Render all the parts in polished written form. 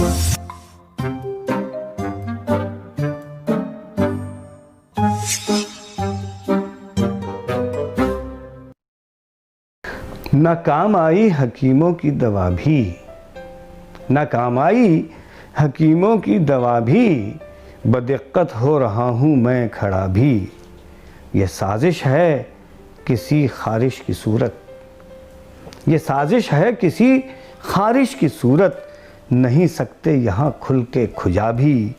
न काम आई हकीमों की दवा भी, न काम आई हकीमों की दवा भी, बदिक्कत हो रहा हूँ मैं खड़ा भी। ये साजिश है किसी खारिश की सूरत, ये साजिश है किसी खारिश की सूरत, नहीं सकते यहाँ खुल के खुजा भी।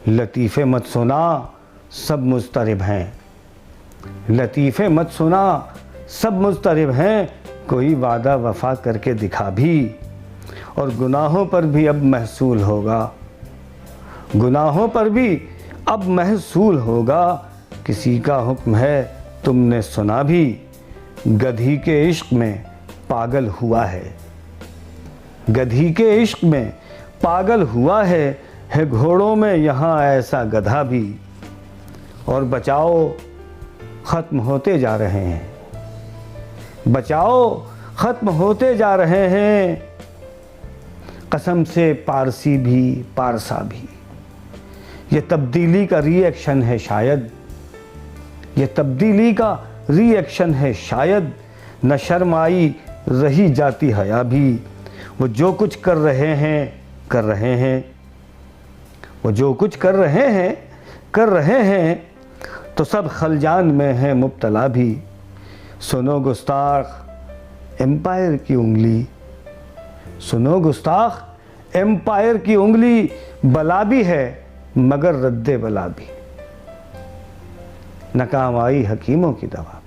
लतीफ़े मत सुना सब मुस्तरिब हैं, लतीफ़े मत सुना सब मुस्तरिब हैं, कोई वादा वफा करके दिखा भी। और गुनाहों पर भी अब महसूल होगा, गुनाहों पर भी अब महसूल होगा, किसी का हुक्म है तुमने सुना भी। गधी के इश्क में पागल हुआ है, गधी के इश्क में पागल हुआ है घोड़ों में यहाँ ऐसा गधा भी। और बचाओ ख़त्म होते जा रहे हैं, बचाओ ख़त्म होते जा रहे हैं, कसम से पारसी भी पारसा भी। ये तब्दीली का रिएक्शन है शायद, ये तब्दीली का रिएक्शन है शायद, न शर्म आई रही जाती हया भी। वो जो कुछ कर रहे हैं कर रहे हैं, वो जो कुछ कर रहे हैं कर रहे हैं, तो सब खलजान में है मुब्तला भी। सुनो गुस्ताख एम्पायर की उंगली, सुनो गुस्ताख एम्पायर की उंगली, बला भी है मगर रद्दे बला भी। नाकाम आई हकीमों की दवा।